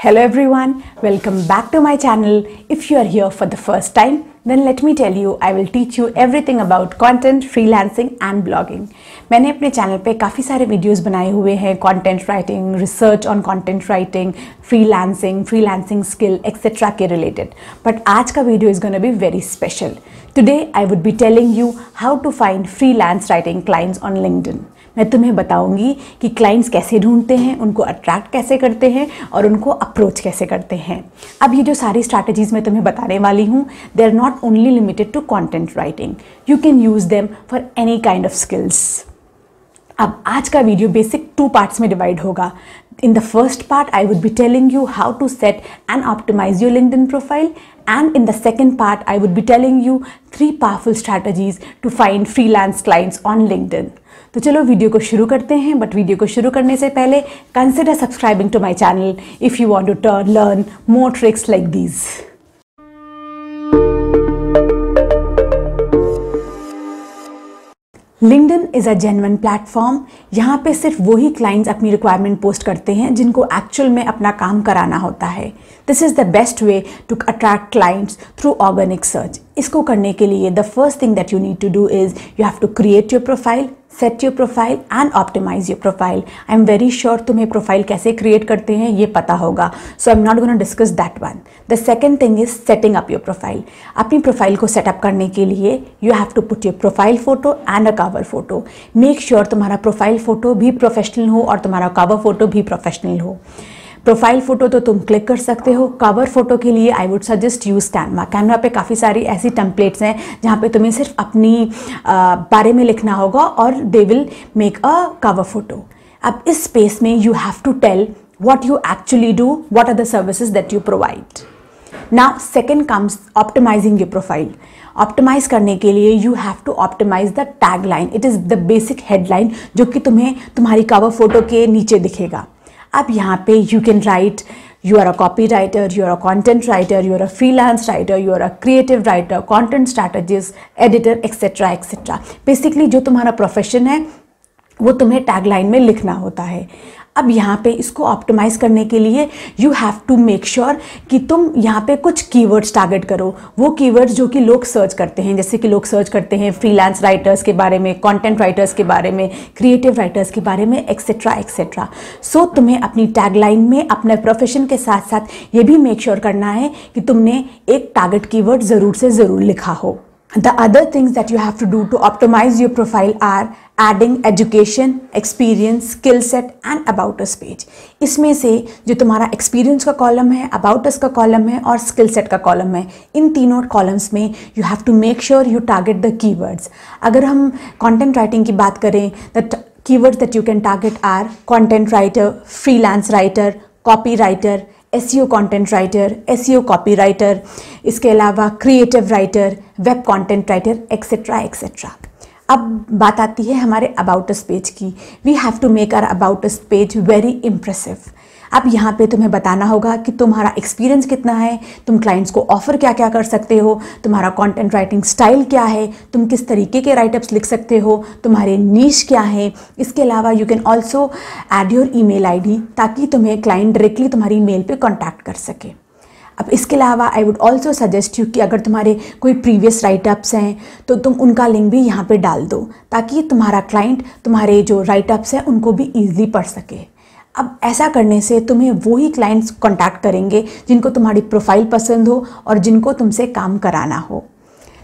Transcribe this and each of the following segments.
Hello everyone, welcome back to my channel. If you are here for the first time, then let me tell you, I will teach you everything about content, freelancing and blogging. मैंने अपने channel पे काफ़ी सारे videos बनाए हुए हैं content writing, research on content writing, freelancing skill etcetera के रिलेटेड. बट आज का video is gonna be very special. Today I would be telling you how to find freelance writing clients on LinkedIn. मैं तुम्हें बताऊंगी कि क्लाइंट्स कैसे ढूंढते हैं, उनको अट्रैक्ट कैसे करते हैं और उनको अप्रोच कैसे करते हैं. अब ये जो सारी स्ट्रैटेजीज मैं तुम्हें बताने वाली हूँ, they are not only limited to content writing. You can use them for any kind of skills. अब आज का वीडियो बेसिक 2 पार्ट्स में डिवाइड होगा. In the first part, I would be telling you how to set and optimize your LinkedIn profile, and in the second part, I would be telling you 3 powerful strategies to find freelance clients on LinkedIn. तो चलो video को शुरू करते हैं. But video को शुरू करने से पहले consider subscribing to my channel if you want to learn more tricks like these. LinkedIn is a genuine platform. यहाँ पे सिर्फ वही क्लाइंट्स अपनी रिक्वायरमेंट पोस्ट करते हैं जिनको एक्चुअल में अपना काम कराना होता है. This is the best way to attract clients through organic search. इसको करने के लिए the first thing that you need to do is you have to create your profile, set your profile and optimize your profile. I am very sure तुम्हें profile कैसे create करते हैं ये पता होगा, so I am not gonna discuss that one. The second thing is setting up your profile. अपनी profile को setup करने के लिए you have to put your profile photo and a cover photo. Make sure तुम्हारा profile photo भी professional हो और तुम्हारा कवर फोटो भी प्रोफेशनल हो. प्रोफाइल फोटो तो तुम क्लिक कर सकते हो. कवर फोटो के लिए I would suggest use Canva. Canva पे काफ़ी सारी ऐसी टेम्पलेट्स हैं जहाँ पे तुम्हें सिर्फ अपनी बारे में लिखना होगा और they will make a cover photo. अब इस स्पेस में you have to tell what you actually do, what are the services that you provide. Now second comes optimizing your profile. Optimize करने के लिए you have to optimize the tag line. It is the basic headline जो कि तुम्हें तुम्हारी cover photo के नीचे दिखेगा. अब यहाँ पे you can write you are a copy writer, you are a content writer, you are a freelance writer, you are a creative writer, content strategist, editor etcetera etcetera. Basically जो तुम्हारा profession है वो तुम्हें टैगलाइन में लिखना होता है. अब यहाँ पे इसको ऑप्टिमाइज करने के लिए you have to make sure कि तुम यहाँ पे कुछ कीवर्ड्स टारगेट करो. वो कीवर्ड्स जो कि लोग सर्च करते हैं, जैसे कि लोग सर्च करते हैं फ्रीलांस राइटर्स के बारे में, कंटेंट राइटर्स के बारे में, क्रिएटिव राइटर्स के बारे में एक्सेट्रा एक्सेट्रा. सो तुम्हें अपनी टैगलाइन में अपने प्रोफेशन के साथ साथ ये भी मेक श्योर करना है कि तुमने एक टारगेट कीवर्ड ज़रूर से ज़रूर लिखा हो. The other things that you have to do to optimize your profile are adding education, experience, skill set and about us page. इसमें से जो तुम्हारा experience का कॉलम है, about us का कॉलम है और skill set का कॉलम है, इन तीनों कॉलम्स में you have to make sure you target the keywords. अगर हम content writing की बात करें, the keywords that you can target are content writer, freelance writer, copywriter, SEO content writer, SEO copy writer, इसके अलावा creative writer, web content writer etcetera etcetera. अब बात आती है हमारे अबाउट अस पेज की. We have to make our about us page very impressive. अब यहाँ पे तुम्हें बताना होगा कि तुम्हारा एक्सपीरियंस कितना है, तुम क्लाइंट्स को ऑफर क्या क्या कर सकते हो, तुम्हारा कंटेंट राइटिंग स्टाइल क्या है, तुम किस तरीके के राइटअप्स लिख सकते हो, तुम्हारे नीश क्या है. इसके अलावा you can also add your email ID ताकि तुम्हें क्लाइंट डायरेक्टली तुम्हारी ईमेल पे कॉन्टैक्ट कर सके. अब इसके अलावा I would also suggest you कि अगर तुम्हारे कोई प्रीवियस राइटअप्स हैं तो तुम उनका लिंक भी यहाँ पे डाल दो ताकि तुम्हारा क्लाइंट तुम्हारे जो राइटअप्स हैं उनको भी ईजिली पढ़ सके. अब ऐसा करने से तुम्हें वही क्लाइंट्स कॉन्टैक्ट करेंगे जिनको तुम्हारी प्रोफाइल पसंद हो और जिनको तुमसे काम कराना हो.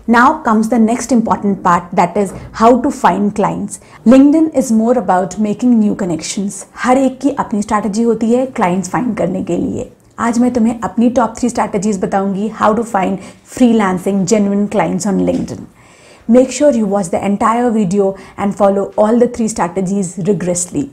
Now comes the next important part, that is how to find clients. LinkedIn is more about making new connections. हर एक की अपनी स्ट्रैटेजी होती है क्लाइंट्स फाइंड करने के लिए. आज मैं तुम्हें अपनी टॉप 3 स्ट्रैटेजीज बताऊंगी how to find freelancing genuine clients on LinkedIn. Make sure you watch the entire video and follow all the 3 strategies rigorously.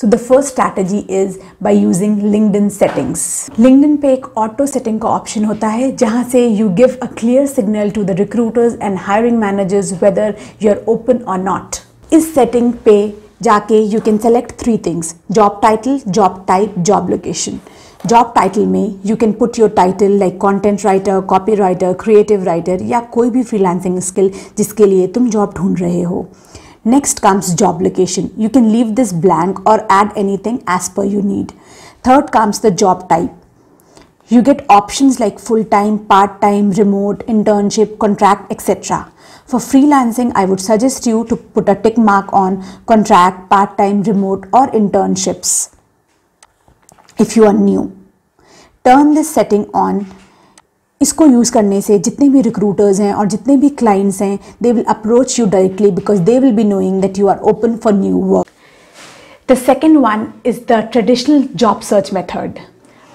So the first strategy is by using LinkedIn settings. LinkedIn पे एक auto setting का option होता है जहाँ से you give a clear signal to the recruiters and hiring managers whether you're open or not. इस setting पे जाके you can select 3 things: job title, job type, job location. Job title में you can put your title like content writer, copy writer, creative writer या कोई भी freelancing skill जिसके लिए तुम जॉब ढूंढ रहे हो. Next comes job location. You can leave this blank or add anything as per you need. Third comes the job type. You get options like full-time, part-time, remote, internship, contract, etc. For freelancing, I would suggest you to put a tick mark on contract, part-time, remote or internships. If you are new, turn this setting on. इसको use करने से जितने भी recruiters हैं और जितने भी clients हैं, they will approach you directly because they will be knowing that you are open for new work. The second one is the traditional job search method.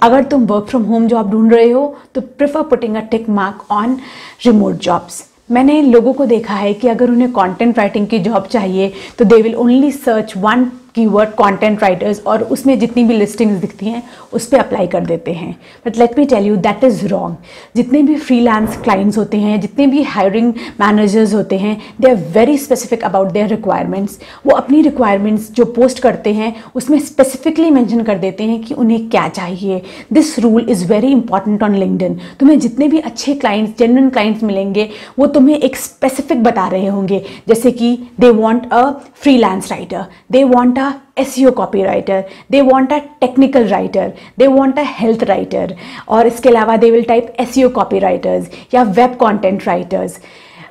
अगर तुम वर्क फ्रॉम होम जॉब ढूंढ रहे हो तो prefer putting a tick mark on remote jobs. मैंने लोगों को देखा है कि अगर उन्हें कंटेंट राइटिंग की जॉब चाहिए तो they will only search one keyword content writers और उसमें जितनी भी लिस्टिंग्स दिखती हैं उस पर अप्लाई कर देते हैं. But let me tell you that is wrong. जितने भी फ्रीलांस क्लाइंट्स होते हैं, जितने भी हायरिंग मैनेजर्स होते हैं, they are very specific about their requirements. वो अपनी रिक्वायरमेंट्स जो पोस्ट करते हैं उसमें स्पेसिफिकली मेंशन कर देते हैं कि उन्हें क्या चाहिए. This rule is very important on LinkedIn. तुम्हें जितने भी अच्छे क्लाइंट्स, जेन्युइन क्लाइंट्स मिलेंगे वो तुम्हें एक स्पेसिफिक बता रहे होंगे, जैसे कि they want a freelance writer, they want SEO copywriter, they want a technical writer, they want a health writer, और इसके अलावा they will type SEO copywriters या web content writers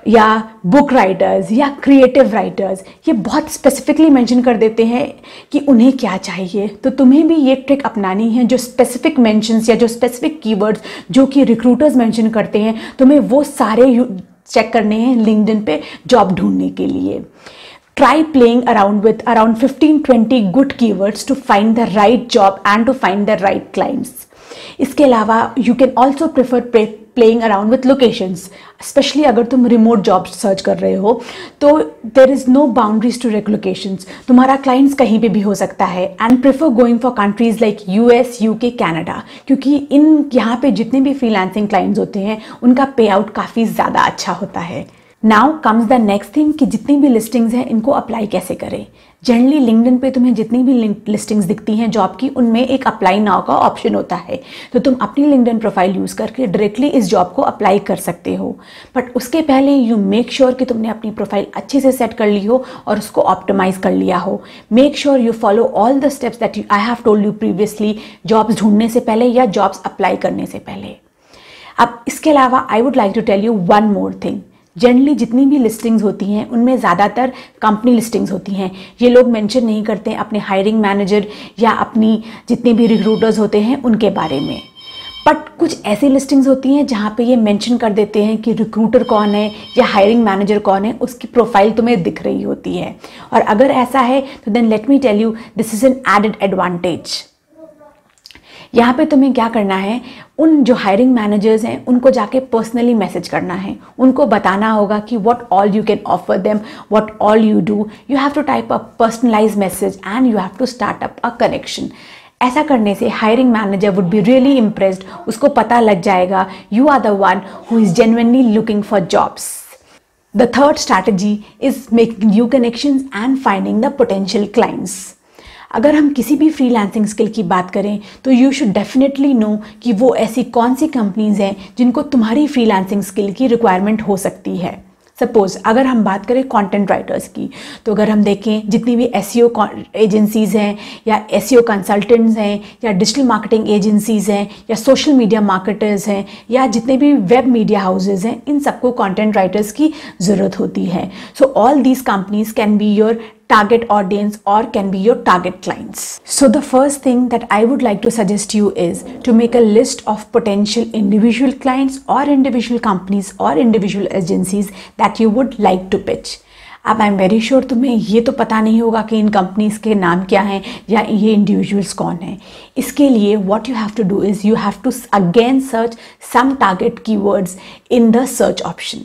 या बुक राइटर्स या क्रिएटिव राइटर्स. ये बहुत specifically mention कर देते हैं कि उन्हें क्या चाहिए. तो तुम्हें भी ये ट्रिक अपनानी है. जो स्पेसिफिक मेंशंस या जो स्पेसिफिक कीवर्ड्स जो कि रिक्रूटर्स मेंशन करते हैं, तुम्हें वो सारे चेक करने हैं लिंक्डइन पे जॉब ढूंढने के लिए. Try playing around with around 15-20 good keywords to find the right job and to find the right clients. इसके अलावा you can also prefer playing around with locations, especially अगर तुम remote jobs सर्च कर रहे हो तो there is no boundaries to locations. तुम्हारा clients कहीं पे भी हो सकता है. And prefer going for countries like US, UK, Canada, क्योंकि इन यहाँ पे जितने भी freelancing clients होते हैं उनका पे आउट काफ़ी ज़्यादा अच्छा होता है. Now comes the next thing कि जितनी भी लिस्टिंग्स हैं इनको अप्लाई कैसे करें. जनरली लिंक्डइन पे तुम्हें जितनी भी लिस्टिंग्स दिखती हैं जॉब की, उनमें एक अप्लाई नाउ का ऑप्शन होता है. तो तुम अपनी लिंक्डइन प्रोफाइल यूज़ करके डायरेक्टली इस जॉब को अप्लाई कर सकते हो. बट उसके पहले यू मेक श्योर कि तुमने अपनी प्रोफाइल अच्छे से सेट कर ली हो और उसको ऑप्टिमाइज़ कर लिया हो. Make sure you follow all the steps that I have told you previously, jobs ढूंढने से पहले या जॉब्स अप्लाई करने से पहले. अब इसके अलावा I would like to tell you one more thing. Generally जितनी भी लिस्टिंग्स होती हैं उनमें ज़्यादातर कंपनी लिस्टिंग्स होती हैं. ये लोग मेंशन नहीं करते हैं अपने हायरिंग मैनेजर या अपनी जितने भी रिक्रूटर्स होते हैं उनके बारे में. बट कुछ ऐसी लिस्टिंग्स होती हैं जहाँ पे ये मेंशन कर देते हैं कि रिक्रूटर कौन है या हायरिंग मैनेजर कौन है, उसकी प्रोफाइल तुम्हें दिख रही होती है. और अगर ऐसा है तो then let me tell you this is an added advantage. यहाँ पे तुम्हें क्या करना है, उन जो हायरिंग मैनेजर्स हैं उनको जाके पर्सनली मैसेज करना है. उनको बताना होगा कि what all you can offer them, what all you do. You have to type a personalise message and you have to start up a connection. ऐसा करने से hiring manager would be really impressed. उसको पता लग जाएगा you are the one who is genuinely looking for jobs. The third strategy is making new connections and finding the potential clients. अगर हम किसी भी फ्रीलांसिंग स्किल की बात करें तो यू शुड डेफिनेटली नो कि वो ऐसी कौन सी कंपनीज हैं जिनको तुम्हारी फ्रीलांसिंग स्किल की रिक्वायरमेंट हो सकती है. सपोज अगर हम बात करें कंटेंट राइटर्स की, तो अगर हम देखें जितनी भी SEO एजेंसीज़ हैं या SEO कंसल्टेंट्स हैं या डिजिटल मार्केटिंग एजेंसीज़ हैं या सोशल मीडिया मार्केटर्स हैं या जितने भी वेब मीडिया हाउसेज हैं, इन सबको कंटेंट राइटर्स की ज़रूरत होती है. So all these companies can be your target audience or can be your target clients. So the first thing that I would like to suggest you is to make a list of potential individual clients or individual companies or individual agencies that you would like to pitch. अब आई am very sure तुम्हें ये तो पता नहीं होगा कि इन companies के नाम क्या हैं या ये इंडिविजुअल्स कौन हैं. इसके लिए what you have to do is you have to again search some target keywords in the search option.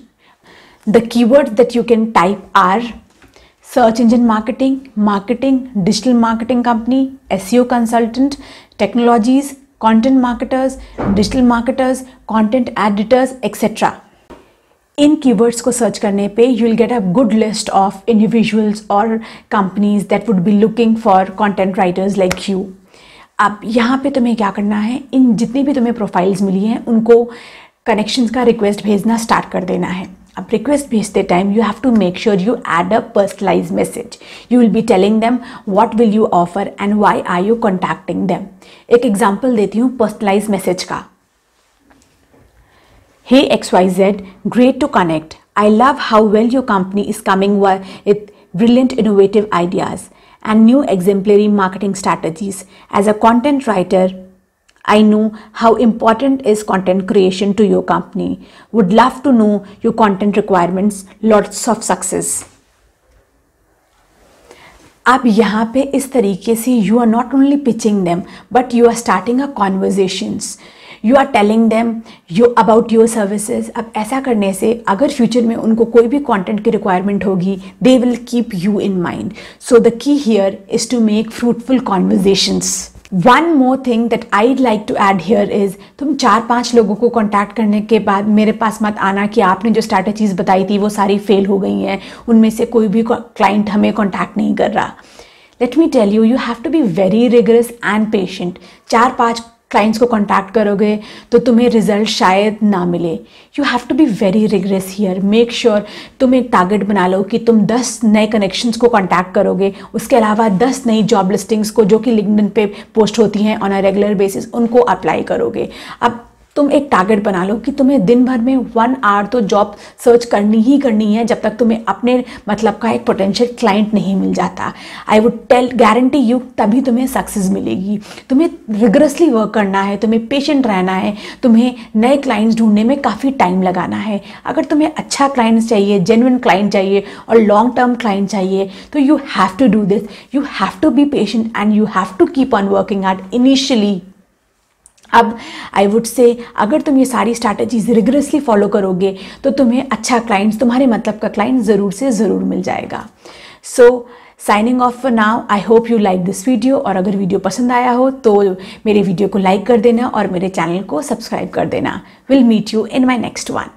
The keywords that you can type are search engine marketing, marketing, digital marketing company, SEO consultant, technologies, content marketers, digital marketers, content editors, etc. इन keywords को search करने पे you will get a good list of individuals और companies that would be looking for content writers like you. अब यहाँ पे तुम्हें क्या करना है, इन जितनी भी तुम्हें प्रोफाइल्स मिली हैं उनको कनेक्शंस का रिक्वेस्ट भेजना स्टार्ट कर देना है. अब रिक्वेस्ट भेजते time you have to make sure you add a personalise message. You will be telling them what will you offer and why are you contacting them. एक एग्जांपल देती हूँ पर्सनलाइज मैसेज का. Hey XYZ, great to connect. I love how well your company is coming with brilliant innovative ideas and new exemplary marketing strategies. As a content writer, I know how important is content creation to your company. Would love to know your content requirements. Lots of success. अब यहाँ पे इस तरीके से you are not only pitching them but you are starting a conversations, you are telling them about your services. अब ऐसा करने से अगर फ्यूचर में उनको कोई भी कंटेंट की रिक्वायरमेंट होगी, they will keep you in mind. So the key here is to make fruitful conversations. One more thing that I'd like to add here is, तुम 4-5 लोगों को कॉन्टैक्ट करने के बाद मेरे पास मत आना कि आपने जो स्ट्रैटेजीज बताई थी वो सारी फेल हो गई हैं, उनमें से कोई भी क्लाइंट हमें कॉन्टैक्ट नहीं कर रहा। Let me tell you, you have to be very rigorous and patient. 4-5 clients को कॉन्टैक्ट करोगे तो तुम्हें रिजल्ट शायद ना मिले। You have to be very rigorous here. Make sure तुम एक टारगेट बना लो कि तुम 10 नए कनेक्शंस को कॉन्टैक्ट करोगे, उसके अलावा 10 नई जॉब लिस्टिंग्स को जो कि लिंक्डइन पे पोस्ट होती हैं ऑन अ रेगुलर बेसिस, उनको अप्लाई करोगे। अब तुम एक टारगेट बना लो कि तुम्हें दिन भर में 1 आवर तो जॉब सर्च करनी ही करनी है जब तक तुम्हें अपने मतलब का एक पोटेंशियल क्लाइंट नहीं मिल जाता। आई वुड गारंटी यू तभी तुम्हें सक्सेस मिलेगी। तुम्हें रिगरसली वर्क करना है, तुम्हें पेशेंट रहना है, तुम्हें नए क्लाइंट्स ढूंढने में काफ़ी टाइम लगाना है। अगर तुम्हें अच्छा क्लाइंट्स चाहिए, जेन्युइन क्लाइंट चाहिए और लॉन्ग टर्म क्लाइंट चाहिए तो you have to do this. You have to be patient and you have to keep on working hard initially. अब आई वुड से अगर तुम ये सारी स्ट्रैटेजीज रिगरसली फॉलो करोगे तो तुम्हें अच्छा क्लाइंट्स, तुम्हारे मतलब का क्लाइंट ज़रूर से ज़रूर मिल जाएगा। So signing off for now. I hope you like this video, और अगर वीडियो पसंद आया हो तो मेरे वीडियो को लाइक कर देना और मेरे चैनल को सब्सक्राइब कर देना। Will meet you in my next one.